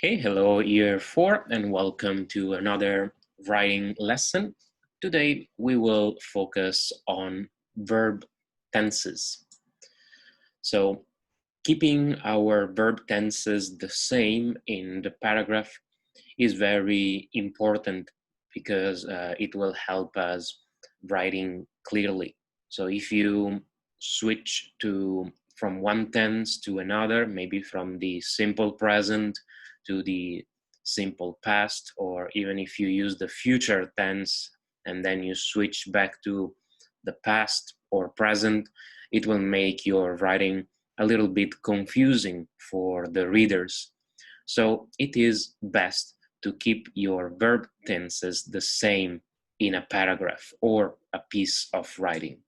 Okay, hello year 4 and welcome to another writing lesson. Today we will focus on verb tenses. So keeping our verb tenses the same in the paragraph is very important because it will help us writing clearly. So if you switch from one tense to another, maybe from the simple present to the simple past, or even if you use the future tense and then you switch back to the past or present, it will make your writing a little bit confusing for the readers. So it is best to keep your verb tenses the same in a paragraph or a piece of writing.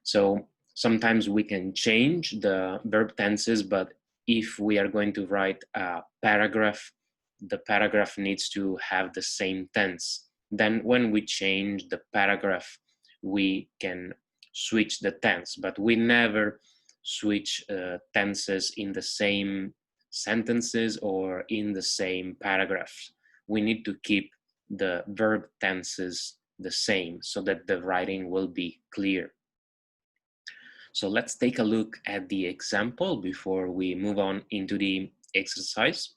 So sometimes we can change the verb tenses, but if we are going to write a paragraph, the paragraph needs to have the same tense. Then when we change the paragraph, we can switch the tense, but we never switch tenses in the same sentences or in the same paragraphs. We need to keep the verb tenses the same so that the writing will be clear. So let's take a look at the example before we move on into the exercise.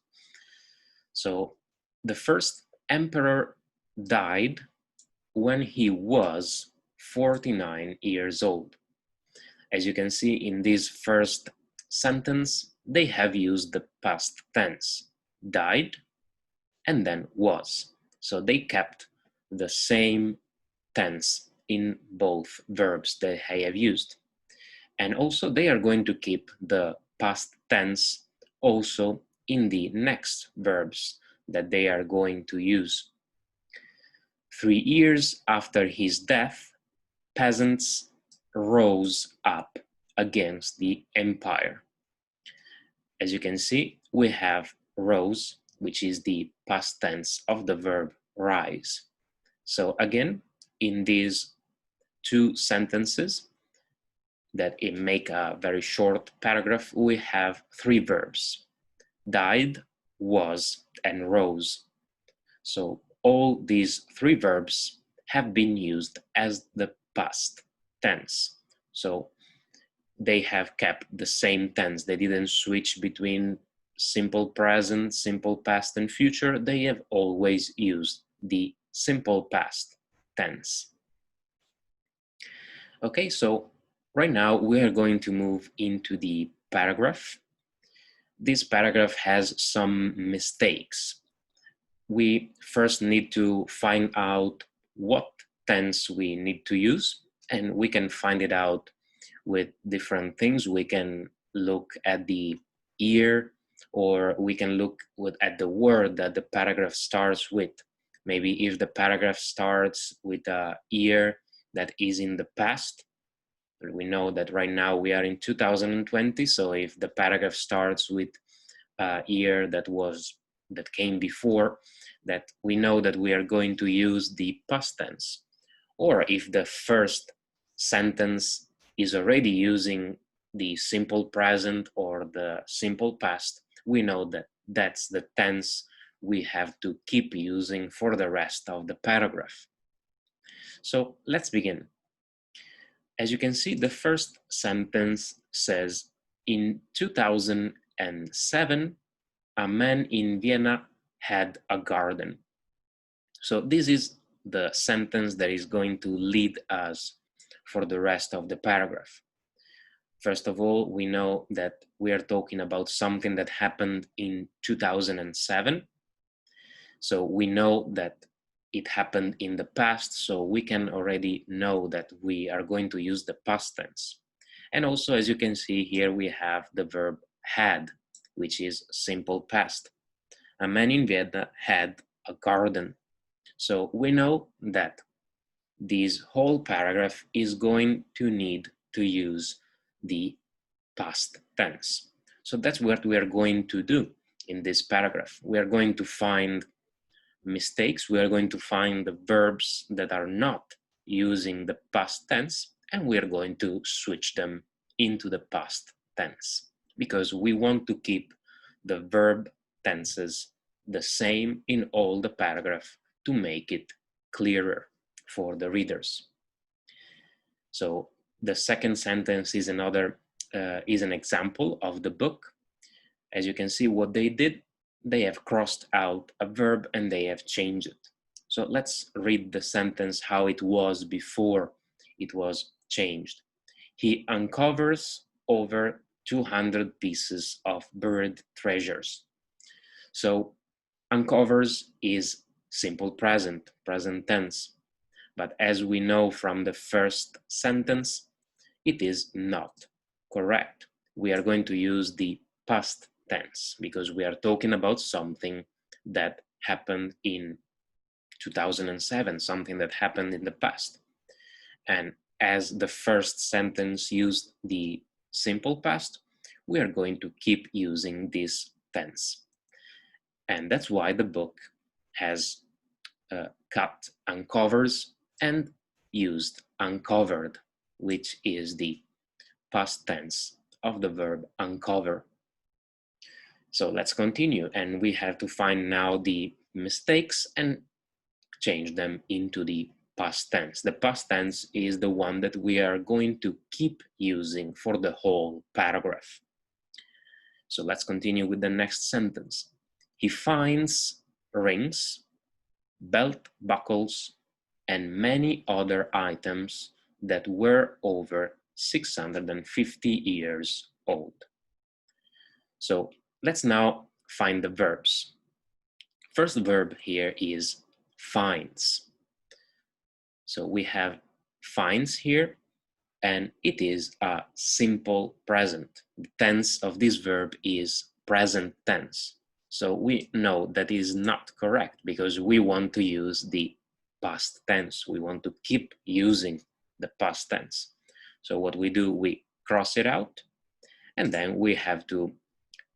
So the first emperor died when he was 49 years old. As you can see in this first sentence, they have used the past tense, died and then was. So they kept the same tense in both verbs that I have used. And also they are going to keep the past tense also in the next verbs that they are going to use. 3 years after his death, peasants rose up against the empire. As you can see, we have rose, which is the past tense of the verb rise. So again, in these two sentences that make a very short paragraph, we have three verbs: died, was, and rose. So all these three verbs have been used as the past tense. So they have kept the same tense. They didn't switch between simple present, simple past, and future. They have always used the simple past tense. Okay, so right now we are going to move into the paragraph. This paragraph has some mistakes. We first need to find out what tense we need to use, and we can find it out with different things. We can look at the year, or we can look at the word that the paragraph starts with. Maybe if the paragraph starts with a year that is in the past, we know that right now we are in 2020, so if the paragraph starts with a year that came before, that we know that we are going to use the past tense. Or if the first sentence is already using the simple present or the simple past, we know that that's the tense we have to keep using for the rest of the paragraph. So let's begin. As you can see, the first sentence says, in 2007, a man in Vienna had a garden. So this is the sentence that is going to lead us for the rest of the paragraph. First of all, we know that we are talking about something that happened in 2007. So we know that it happened in the past, so we can already know that we are going to use the past tense. And also, as you can see here, we have the verb had, which is simple past. A man in Vienna had a garden. So we know that this whole paragraph is going to need to use the past tense. So that's what we are going to do in this paragraph. We are going to find mistakes. We are going to find the verbs that are not using the past tense, and we are going to switch them into the past tense because we want to keep the verb tenses the same in all the paragraph to make it clearer for the readers. So the second sentence is is an example of the book. As you can see, what they did, they have crossed out a verb and they have changed it. So let's read the sentence how it was before it was changed. He uncovers over 200 pieces of buried treasures. So uncovers is simple present tense. But as we know from the first sentence, it is not correct. We are going to use the past tense because we are talking about something that happened in 2007, something that happened in the past. And as the first sentence used the simple past, we are going to keep using this tense. And that's why the book has cut uncovers and used uncovered, which is the past tense of the verb uncover. So let's continue, and we have to find now the mistakes and change them into the past tense. The past tense is the one that we are going to keep using for the whole paragraph. So let's continue with the next sentence. He finds rings, belt buckles, and many other items that were over 650 years old. So let's now find the verbs. First verb here is finds. So we have finds here, and it is a simple present. The tense of this verb is present tense. So we know that is not correct because we want to use the past tense. We want to keep using the past tense. So what we do, we cross it out, and then we have to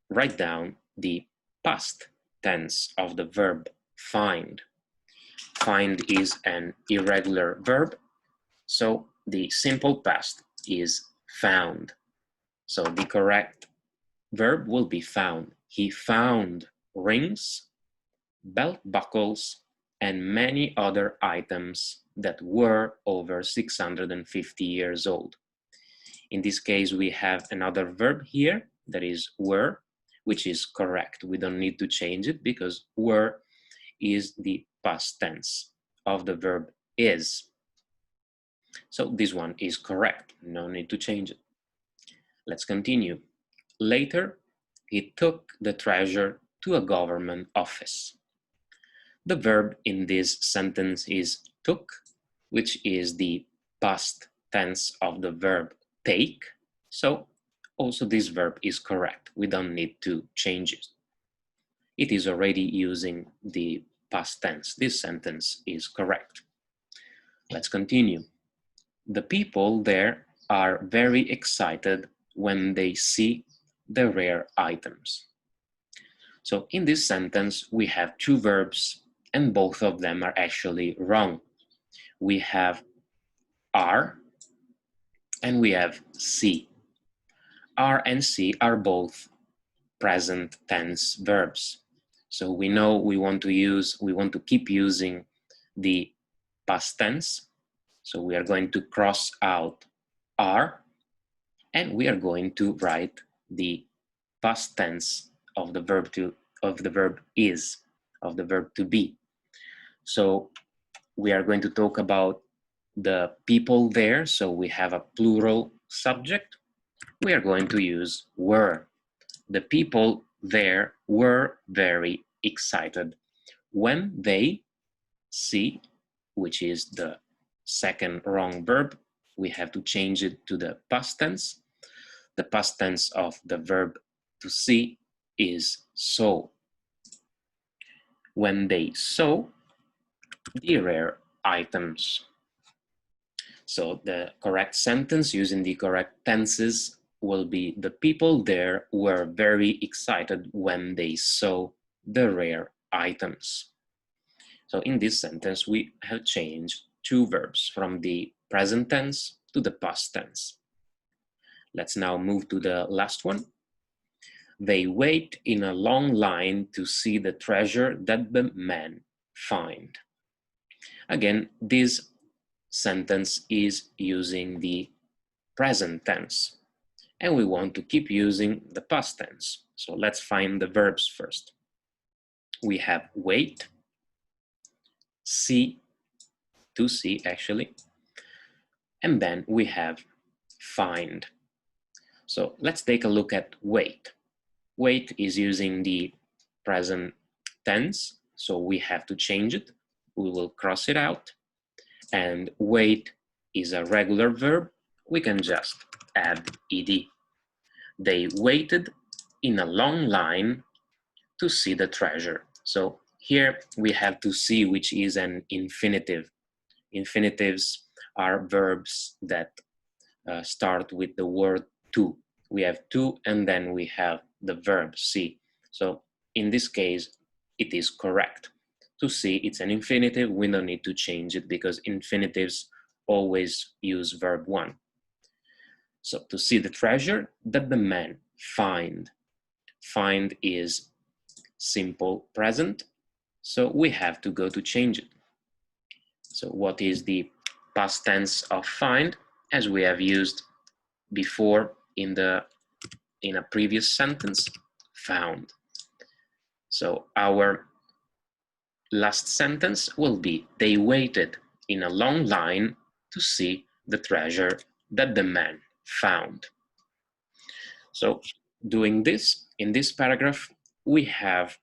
write down the past tense of the verb find. Find is an irregular verb, so the simple past is found. So the correct verb will be found. He found rings, belt buckles, and many other items that were over 650 years old. In this case, we have another verb here, that is were, which is correct. We don't need to change it because were is the past tense of the verb is. So this one is correct. No need to change it. Let's continue. Later, he took the treasure to a government office. The verb in this sentence is took, which is the past tense of the verb take. So also this verb is correct. We don't need to change it. It is already using the past tense. This sentence is correct. Let's continue. The people there are very excited when they see the rare items. So in this sentence, we have two verbs and both of them are actually wrong. We have are and we have see. Are and see are both present tense verbs. So we know we want to keep using the past tense. So we are going to cross out are and we are going to write the past tense of the verb is, of the verb to be. So we are going to talk about the people there. So we have a plural subject. We are going to use were. The people there were very excited when they see, which is the second wrong verb. We have to change it to the past tense. The past tense of the verb to see is saw. When they saw the rare items. So the correct sentence using the correct tenses will be the people there were very excited when they saw the rare items. So in this sentence, we have changed two verbs from the present tense to the past tense. Let's now move to the last one. They wait in a long line to see the treasure that the men find. Again, this sentence is using the present tense, and we want to keep using the past tense. So let's find the verbs first. We have wait, see, to see actually, and then we have find. So let's take a look at wait. Wait is using the present tense, so we have to change it. We will cross it out. And wait is a regular verb. We can just add ed. They waited in a long line to see the treasure. So here we have to see, which is an infinitive. Infinitives are verbs that start with the word to. We have to, and then we have the verb see. So in this case, it is correct. To see, it's an infinitive. We don't need to change it because infinitives always use verb one. So to see the treasure that the men find. Find is simple present, so we have to go to change it. So what is the past tense of find? As we have used before in a previous sentence, found. So our last sentence will be, they waited in a long line to see the treasure that the man found. So doing this, in this paragraph, we have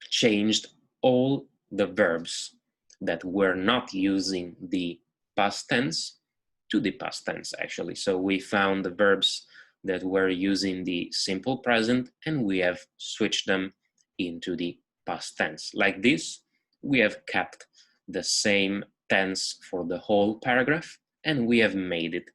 changed all the verbs that were not using the past tense to the past tense, actually. So we found the verbs that were using the simple present, and we have switched them into the past tense. Like this, we have kept the same tense for the whole paragraph, and we have made it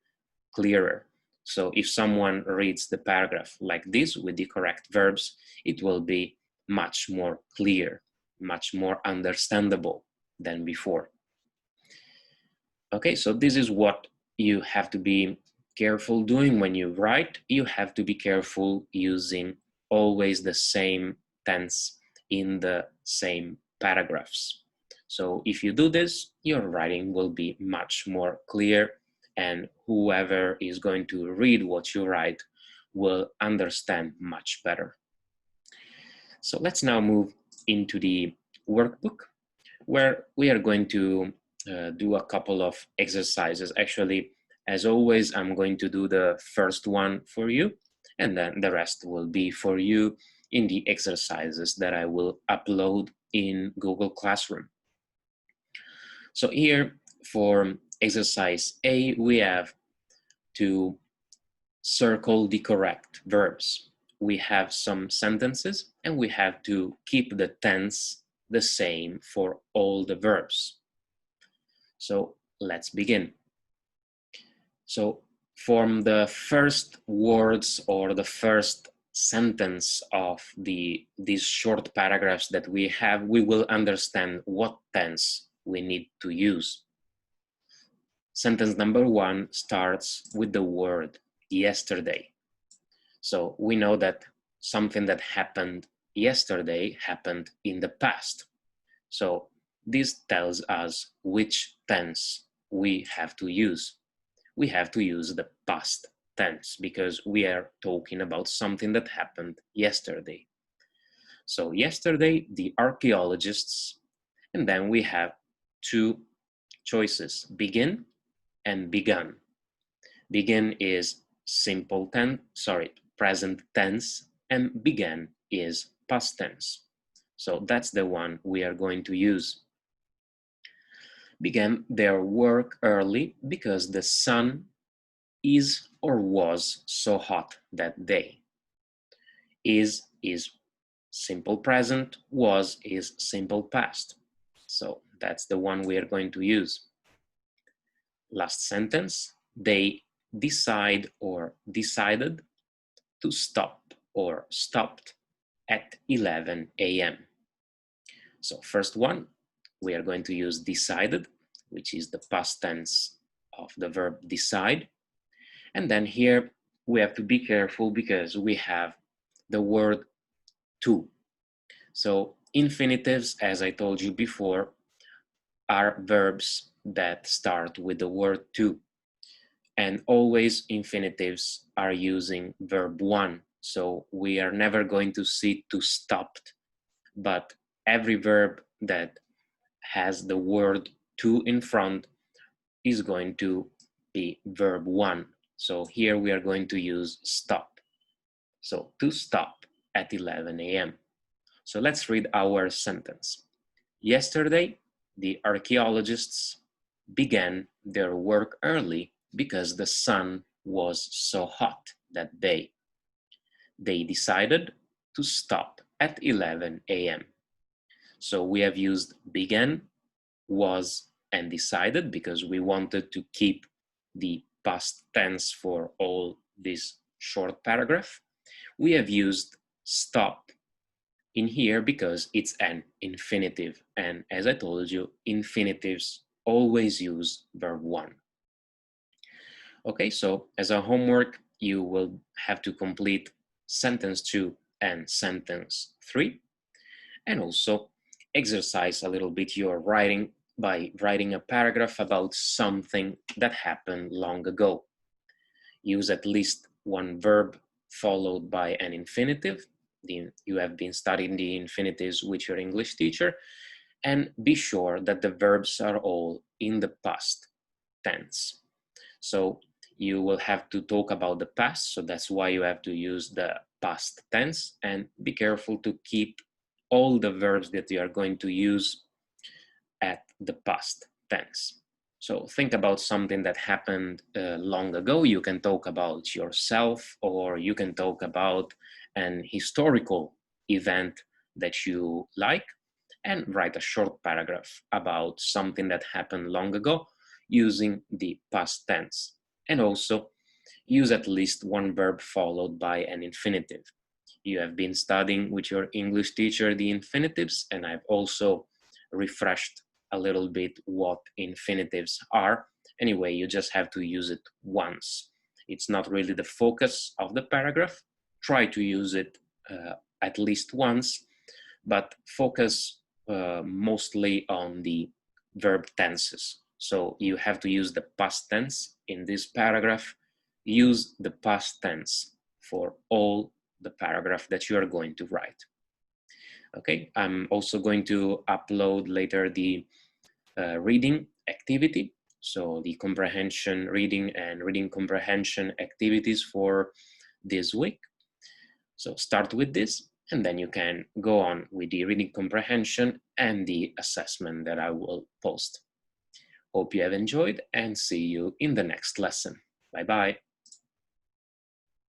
clearer. So if someone reads the paragraph like this with the correct verbs, it will be much more clear, much more understandable than before. Okay, so this is what you have to be careful doing when you write. You have to be careful using always the same tense in the same paragraphs. So if you do this, your writing will be much more clear, and whoever is going to read what you write will understand much better. So let's now move into the workbook, where we are going to do a couple of exercises. Actually, as always, I'm going to do the first one for you, and then the rest will be for you in the exercises that I will upload in Google Classroom. So here for exercise A, we have to circle the correct verbs. We have some sentences, and we have to keep the tense the same for all the verbs. So let's begin. So from the first words or the first sentence of these short paragraphs that we have, we will understand what tense we need to use. Sentence number one starts with the word yesterday. So we know that something that happened yesterday happened in the past. So this tells us which tense we have to use. We have to use the past tense because we are talking about something that happened yesterday. So yesterday, the archaeologists, and then we have two choices, begin and begun. Begin is present tense, and began is past tense. So that's the one we are going to use. Began their work early because the sun is or was so hot that day. Is simple present, was is simple past. So that's the one we are going to use. Last sentence, they decide or decided to stop or stopped at 11 a.m. So first one, we are going to use decided, which is the past tense of the verb decide. And then here we have to be careful because we have the word to. So infinitives, as I told you before, are verbs that start with the word to. And always infinitives are using verb one. So we are never going to see to stopped, but every verb that has the word to in front is going to be verb one. So here we are going to use stop. So to stop at 11 a.m. So let's read our sentence. Yesterday, the archaeologists began their work early because the sun was so hot that day. They decided to stop at 11 a.m. So we have used began, was, and decided because we wanted to keep the past tense for all this short paragraph. We have used stop in here because it's an infinitive. And as I told you, infinitives always use verb one. Okay, so as a homework, you will have to complete sentence 2 and sentence 3, and also exercise a little bit your writing by writing a paragraph about something that happened long ago. Use at least one verb followed by an infinitive. You have been studying the infinitives with your English teacher, and be sure that the verbs are all in the past tense. So you will have to talk about the past, so that's why you have to use the past tense, and be careful to keep all the verbs that you are going to use at the past tense. So think about something that happened long ago. You can talk about yourself, or you can talk about an historical event that you like, and write a short paragraph about something that happened long ago using the past tense. And also use at least one verb followed by an infinitive. You have been studying with your English teacher the infinitives, and I've also refreshed a little bit what infinitives are. Anyway, you just have to use it once. It's not really the focus of the paragraph. Try to use it at least once, but focus mostly on the verb tenses. So you have to use the past tense in this paragraph. Use the past tense for all the paragraph that you are going to write. Okay, I'm also going to upload later the reading activity. So the comprehension reading and reading comprehension activities for this week. So start with this, and then you can go on with the reading comprehension and the assessment that I will post. Hope you have enjoyed, and see you in the next lesson. Bye-bye.